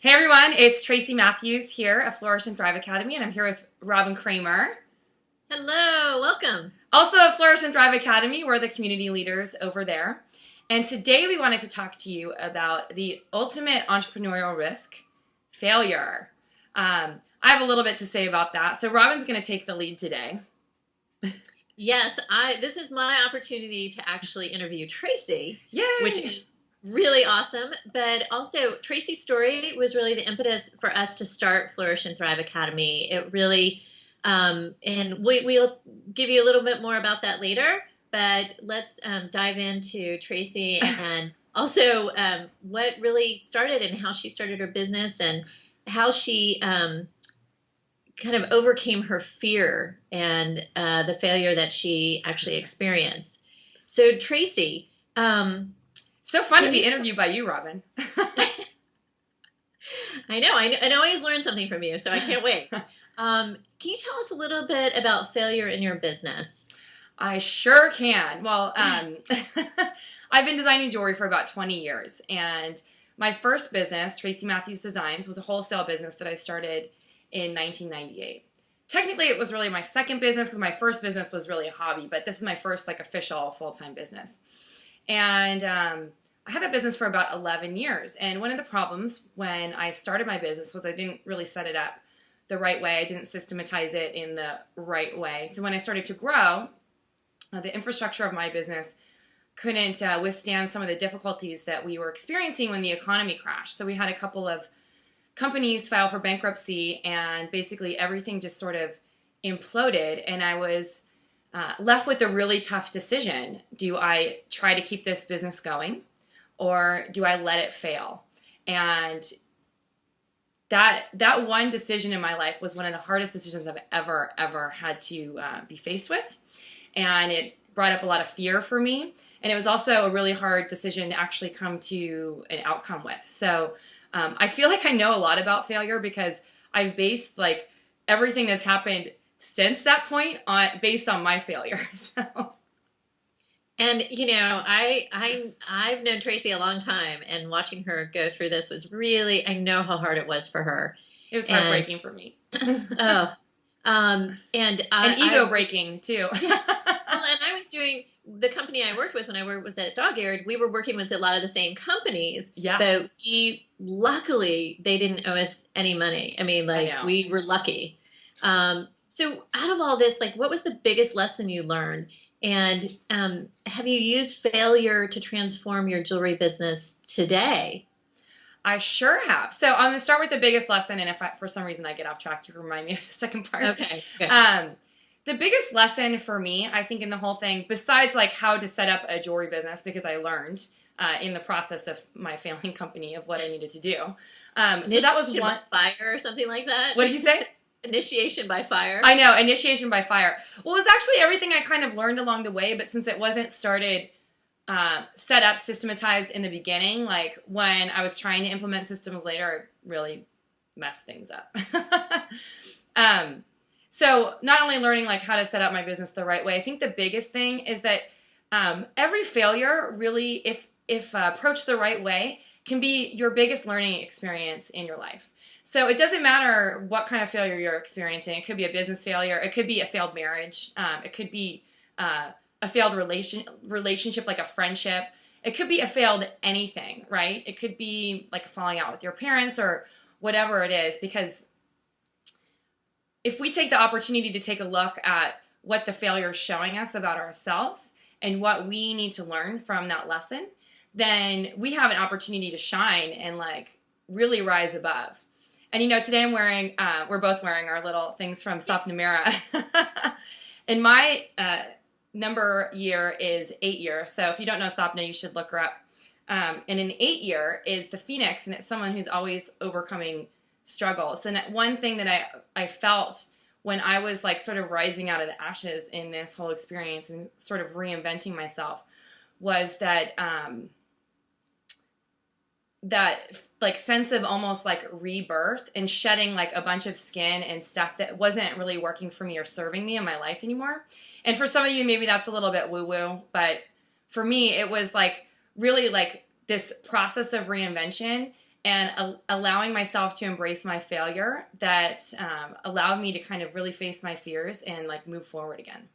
Hey everyone, it's Tracy Matthews here at Flourish and Thrive Academy, and I'm here with Robin Kramer. Hello, welcome. Also at Flourish and Thrive Academy, we're the community leaders over there. And today we wanted to talk to you about the ultimate entrepreneurial risk, failure. I have a little bit to say about that. So Robin's going to take the lead today. Yes, this is my opportunity to actually interview Tracy, which Yay! is really awesome. But also, Tracy's story was really the impetus for us to start Flourish and Thrive Academy. It really, and we'll give you a little bit more about that later. But let's dive into Tracy and also what really started and how she started her business and how she kind of overcame her fear and the failure that she actually experienced. So, Tracy, So fun to can be you? interviewed by you, Robin. I know, I always learn something from you, so I can't wait. Can you tell us a little bit about failure in your business? I sure can. Well, I've been designing jewelry for about 20 years, and my first business, Tracy Matthews Designs, was a wholesale business that I started in 1998. Technically, it was really my second business because my first business was really a hobby, but this is my first like official full-time business. And I had that business for about 11 years. And one of the problems when I started my business was I didn't really set it up the right way. I didn't systematize it in the right way. So when I started to grow, the infrastructure of my business couldn't withstand some of the difficulties that we were experiencing when the economy crashed. So we had a couple of companies file for bankruptcy, and basically everything just sort of imploded. And I was left with a really tough decision. Do I try to keep this business going, or do I let it fail? And that one decision in my life was one of the hardest decisions I've ever had to be faced with. And it brought up a lot of fear for me. And it was also a really hard decision to actually come to an outcome with. So I feel like I know a lot about failure because I've based like everything that's happened since that point based on my failure. So And I've known Tracy a long time, and watching her go through this was really, I know how hard it was for her. it was And heartbreaking for me. oh, and And ego breaking too. yeah. Well, and I was doing the company I worked with when was at Dog Eared. We were working with a lot of the same companies, Yeah, but luckily they didn't owe us any money. I mean, I like know. we were lucky. So out of all this, like, what was the biggest lesson you learned? And have you used failure to transform your jewelry business today? I sure have. So I'm going to start with the biggest lesson. And if for some reason I get off track, you remind me of the second part. Okay, good. The biggest lesson for me, I think, in the whole thing, besides like how to set up a jewelry business, because I learned in the process of my failing company of what I needed to do. So that was Initiation one. by fire or something like that. What did you say? Initiation by fire. I know, initiation by fire. Well, it was actually everything I kind of learned along the way, but since it wasn't started, set up, systematized in the beginning, like when I was trying to implement systems later, I really messed things up. So not only learning like how to set up my business the right way, I think the biggest thing is that every failure really, if approached the right way, can be your biggest learning experience in your life. So it doesn't matter what kind of failure you're experiencing. It could be a business failure. It could be a failed marriage. It could be a failed relationship, like a friendship. It could be a failed anything, right? It could be like a falling out with your parents or whatever it is. Because if we take the opportunity to take a look at what the failure is showing us about ourselves and what we need to learn from that lesson, then we have an opportunity to shine and like really rise above. And today we're both wearing our little things from Sapnamira. And my number year is 8 year. So if you don't know Sapna, you should look her up. And an 8 year is the Phoenix, and it's someone who's always overcoming struggles. And one thing that I felt when I was like sort of rising out of the ashes in this whole experience and sort of reinventing myself was that that like sense of almost like rebirth and shedding like a bunch of skin and stuff that wasn't really working for me or serving me in my life anymore. And for some of you, maybe that's a little bit woo-woo, but for me, it was like really like this process of reinvention and allowing myself to embrace my failure that allowed me to kind of really face my fears and like move forward again.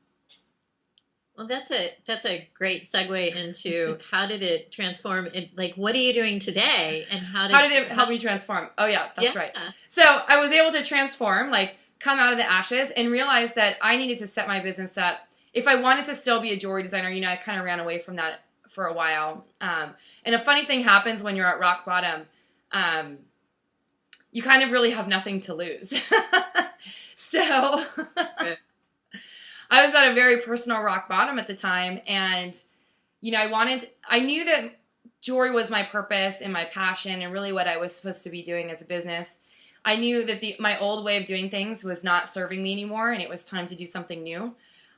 Well, that's a great segue into how did it transform? Like, what are you doing today, and how did it help me transform? Oh yeah, that's Yeah. right. So I was able to transform, like come out of the ashes, and realize that I needed to set my business up. If I wanted to still be a jewelry designer, I kind of ran away from that for a while. And a funny thing happens when you're at rock bottom. You kind of really have nothing to lose. So I was at a very personal rock bottom at the time, and I knew that jewelry was my purpose and my passion and really what I was supposed to be doing as a business. I knew that my old way of doing things was not serving me anymore, and it was time to do something new.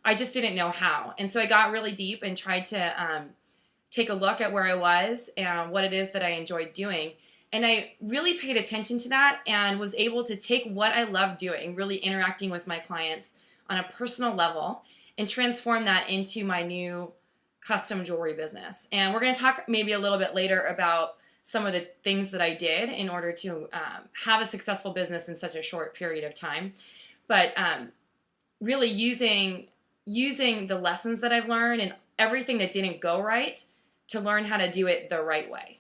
I just didn't know how. And so I got really deep and tried to take a look at where I was and what it is that I enjoyed doing. And I really paid attention to that and was able to take what I love doing, really interacting with my clients on a personal level, and transform that into my new custom jewelry business. And we're going to talk maybe a little bit later about some of the things that I did in order to have a successful business in such a short period of time. But really using the lessons that I've learned and everything that didn't go right to learn how to do it the right way.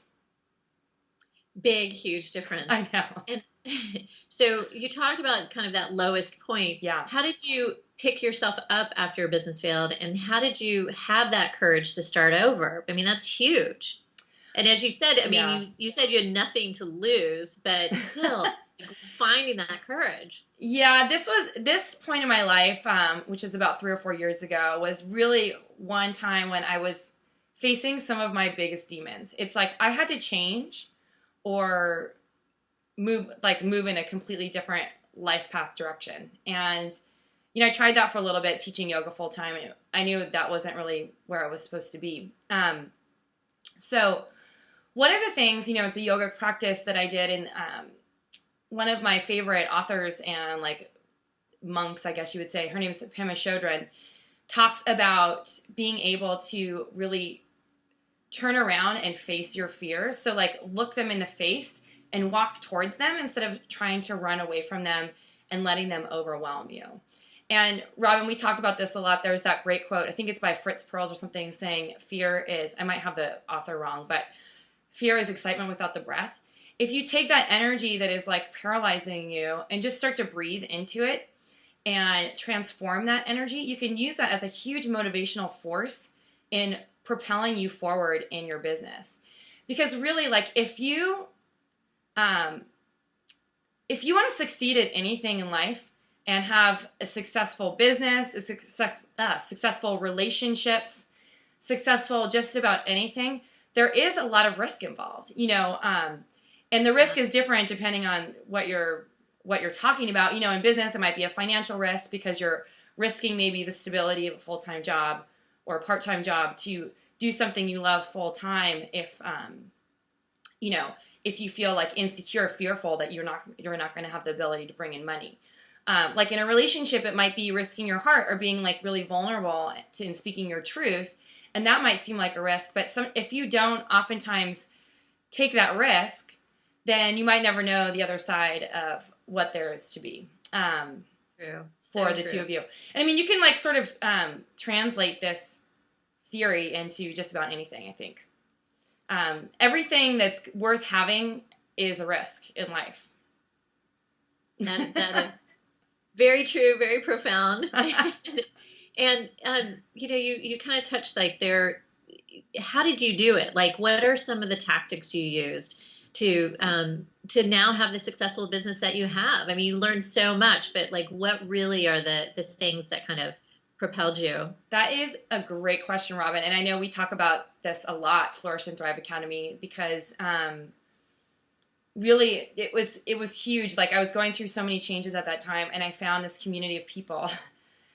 Big, huge difference. I know. And so you talked about kind of that lowest point. Yeah. How did you pick yourself up after your business failed, and how did you have that courage to start over? I mean, that's huge. And as you said, I mean, you said you had nothing to lose, but still finding that courage. Yeah, this point in my life, which was about 3 or 4 years ago, was really one time when I was facing some of my biggest demons. It's like I had to change or move in a completely different life path direction. And, I tried that for a little bit, teaching yoga full time. And I knew that wasn't really where I was supposed to be. So one of the things, it's a yoga practice that I did, and one of my favorite authors and like monks, I guess you would say, her name is Pema Chodron, talks about being able to really turn around and face your fears. So like look them in the face and walk towards them instead of trying to run away from them and letting them overwhelm you. And Robin, we talk about this a lot. There's that great quote, I think it's by Fritz Perls or something, saying fear is, I might have the author wrong, but fear is excitement without the breath. If you take that energy that is like paralyzing you and just start to breathe into it and transform that energy, you can use that as a huge motivational force in propelling you forward in your business. Because really, like if you want to succeed at anything in life and have a successful business, successful relationships, successful just about anything, there is a lot of risk involved, and the risk is different depending on what you're talking about. In business, it might be a financial risk because you're risking maybe the stability of a full-time job or a part-time job to do something you love full-time. If you feel like insecure, fearful that you're not going to have the ability to bring in money. Like in a relationship, it might be risking your heart or being like really vulnerable in speaking your truth. And that might seem like a risk, but if you don't oftentimes take that risk, then you might never know the other side of what there is to be True. for the two of you. And I mean, you can like sort of translate this theory into just about anything, I think. Everything that's worth having is a risk in life. That is very true, very profound. And you kind of touched like there. How did you do it? Like, what are some of the tactics you used to now have the successful business that you have? I mean, you learned so much, but like, what really are the things that kind of propelled you? That is a great question, Robin. And I know we talk about this a lot, Flourish and Thrive Academy, because really it was huge. Like I was going through so many changes at that time, and I found this community of people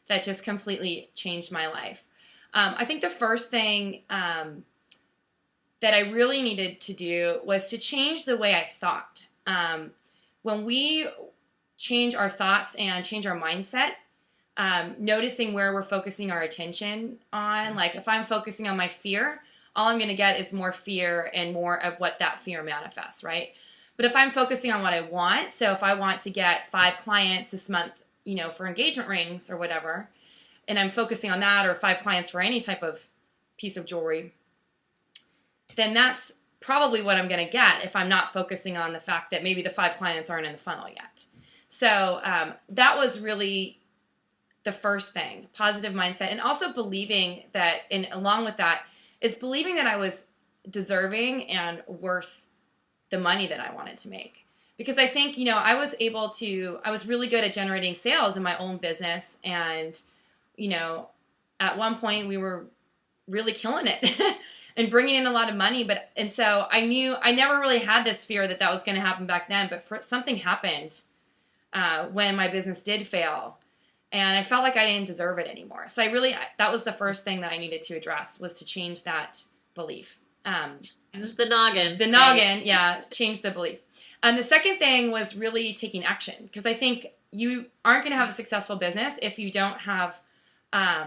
that just completely changed my life. I think the first thing that I really needed to do was to change the way I thought. When we change our thoughts and change our mindset, noticing where we're focusing our attention on, like if I'm focusing on my fear, all I'm going to get is more fear and more of what that fear manifests, right? But if I'm focusing on what I want, so if I want to get 5 clients this month, for engagement rings or whatever, and I'm focusing on that, or 5 clients for any type of piece of jewelry, then that's probably what I'm going to get if I'm not focusing on the fact that maybe the 5 clients aren't in the funnel yet. So that was really the first thing, positive mindset, and also believing that, and along with that, is believing that I was deserving and worth the money that I wanted to make. Because I think, I was really good at generating sales in my own business. And, at one point we were really killing it and bringing in a lot of money. And so I knew I never really had this fear that was going to happen back then, but something happened when my business did fail. And I felt like I didn't deserve it anymore. So that was the first thing that I needed to address, was to change that belief. It was the noggin. The noggin, right? Yeah, change the belief. The second thing was really taking action, because I think you aren't going to have a successful business if you don't have the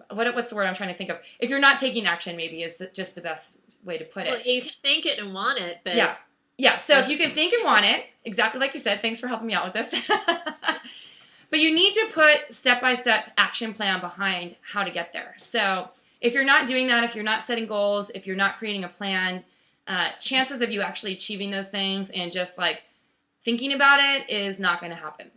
what's the word I'm trying to think of? If you're not taking action, maybe is just the best way to put it. Well, you can think it and want it, but yeah. So if you can think and want it, exactly like you said, thanks for helping me out with this. But you need to put step-by-step action plan behind how to get there. So if you're not doing that, if you're not setting goals, if you're not creating a plan, chances of you actually achieving those things and just like thinking about it is not going to happen.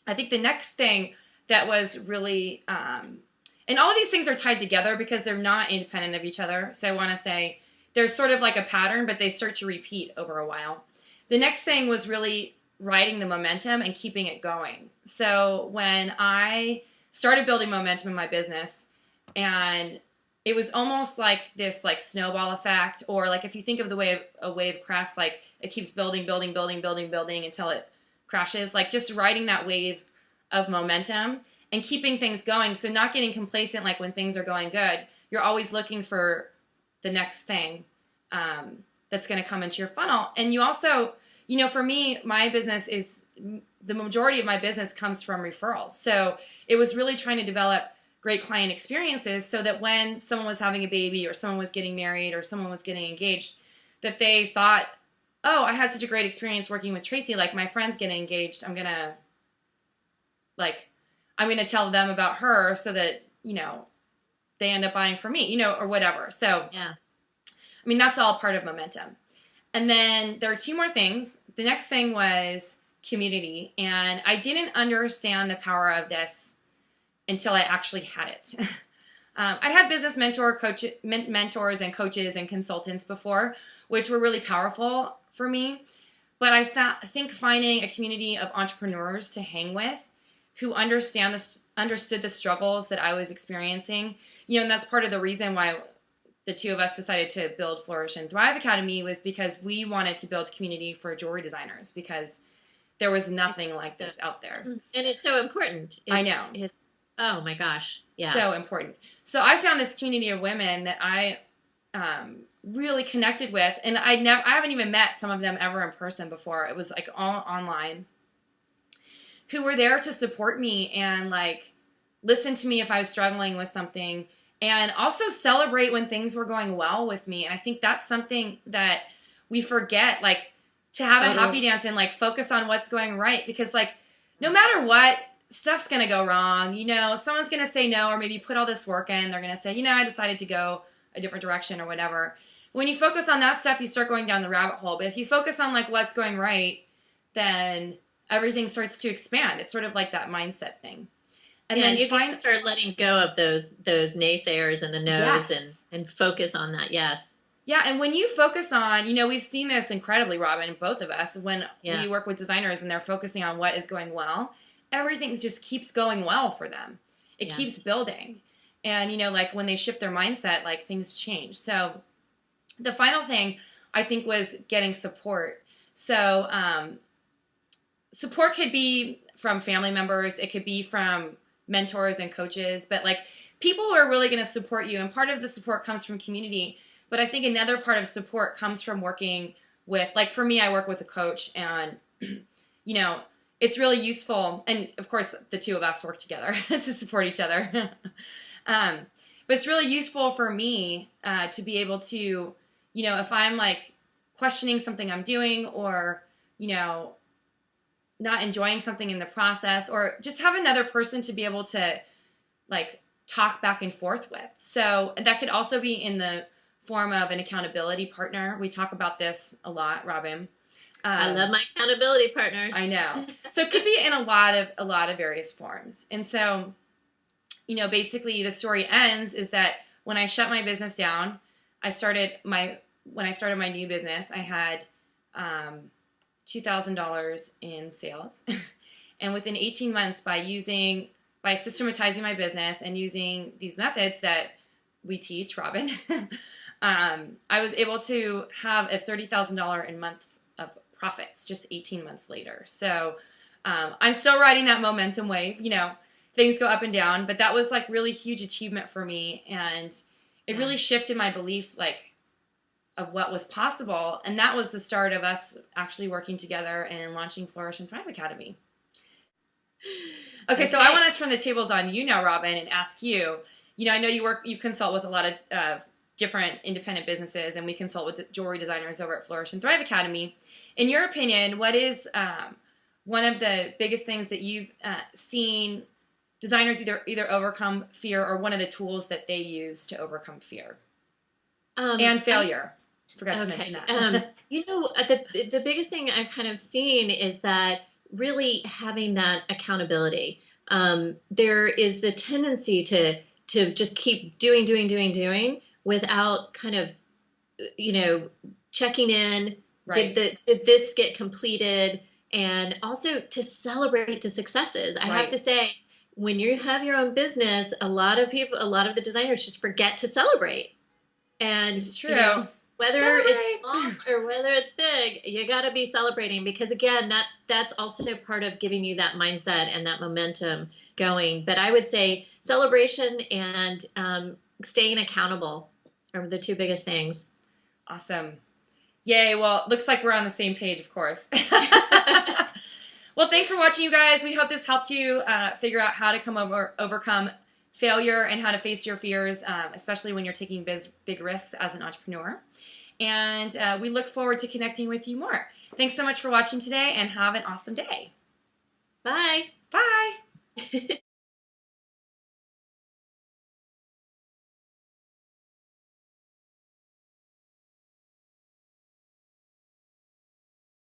I think the next thing that was really, and all of these things are tied together because they're not independent of each other. So I want to say there's sort of like a pattern, but they start to repeat over a while. The next thing was really riding the momentum and keeping it going. So when I started building momentum in my business, and it was almost like this like snowball effect, or like if you think of the way a wave crests, like it keeps building until it crashes, like just riding that wave of momentum and keeping things going. So not getting complacent, like when things are going good, you're always looking for the next thing that's going to come into your funnel. And you also, for me, my business the majority of my business comes from referrals. So it was really trying to develop great client experiences so that when someone was having a baby or someone was getting married or someone was getting engaged, that they thought, oh, I had such a great experience working with Tracy. Like my friend's getting engaged. I'm going to tell them about her so that, they end up buying from me, or whatever. So, yeah. I mean, that's all part of momentum. And then there are 2 more things. The next thing was community. And I didn't understand the power of this until I actually had it. I had business mentors and coaches and consultants before, which were really powerful for me. But I think finding a community of entrepreneurs to hang with who understood the struggles that I was experiencing, and that's part of the reason why the 2 of us decided to build Flourish and Thrive Academy, was because we wanted to build community for jewelry designers, because there was nothing like this out there. And it's so important. I know. It's, oh my gosh. Yeah. So important. So I found this community of women that I really connected with, and I haven't even met some of them ever in person before. It was like all online, who were there to support me and like listen to me if I was struggling with something, and also celebrate when things were going well with me. And I think that's something that we forget, like to have a happy dance and like focus on what's going right, because like no matter what, stuff's going to go wrong. Someone's going to say no, or maybe put all this work in. They're going to say, I decided to go a different direction or whatever. When you focus on that stuff, you start going down the rabbit hole. But if you focus on like what's going right, then everything starts to expand. It's sort of like that mindset thing. And then you can start letting go of those naysayers and the no's, yes, and focus on that. Yes. Yeah. And when you focus on, we've seen this incredibly, Robin, both of us, when we work with designers and they're focusing on what is going well, everything just keeps going well for them. It keeps building. And, like when they shift their mindset, like things change. So the final thing I think was getting support. So support could be from family members. It could be from mentors and coaches, but like people who are really going to support you. And part of the support comes from community. But I think another part of support comes from working with, like for me, I work with a coach, and, it's really useful. And of course, the two of us work together to support each other. But it's really useful for me to be able to, if I'm like questioning something I'm doing, or, not enjoying something in the process, or just have another person to be able to like talk back and forth with. So that could also be in the form of an accountability partner. We talk about this a lot, Robin. I love my accountability partners. I know. So it could be in a lot of various forms. And so, basically the story ends is that when I shut my business down, when I started my new business, I had $2,000 in sales. And within 18 months, by systematizing my business and using these methods that we teach, Robin, I was able to have a $30,000 in months of profits just 18 months later. So I'm still riding that momentum wave. Things go up and down, but that was like really huge achievement for me. And it really shifted my belief of what was possible. And that was the start of us actually working together and launching Flourish and Thrive Academy. Okay, so I want to turn the tables on you now, Robin, and ask you, I know you consult with a lot of different independent businesses, and we consult with jewelry designers over at Flourish and Thrive Academy. In your opinion, what is one of the biggest things that you've seen designers either overcome fear, or one of the tools that they use to overcome fear and failure? Forgot to mention that. The biggest thing I've kind of seen is that really having that accountability. There is the tendency to just keep doing without kind of, checking in. Right. Did this get completed? And also to celebrate the successes. I have to say, when you have your own business, a lot of the designers just forget to celebrate. And it's true. Whether it's small or whether it's big, you got to be celebrating, because again, that's also part of giving you that mindset and that momentum going. But I would say celebration and staying accountable are the two biggest things. Awesome. Yay. Well, looks like we're on the same page, of course. Well, thanks for watching, you guys. We hope this helped you figure out how to overcome failure and how to face your fears, especially when you're taking big risks as an entrepreneur. And we look forward to connecting with you more. Thanks so much for watching today, and have an awesome day. Bye. Bye.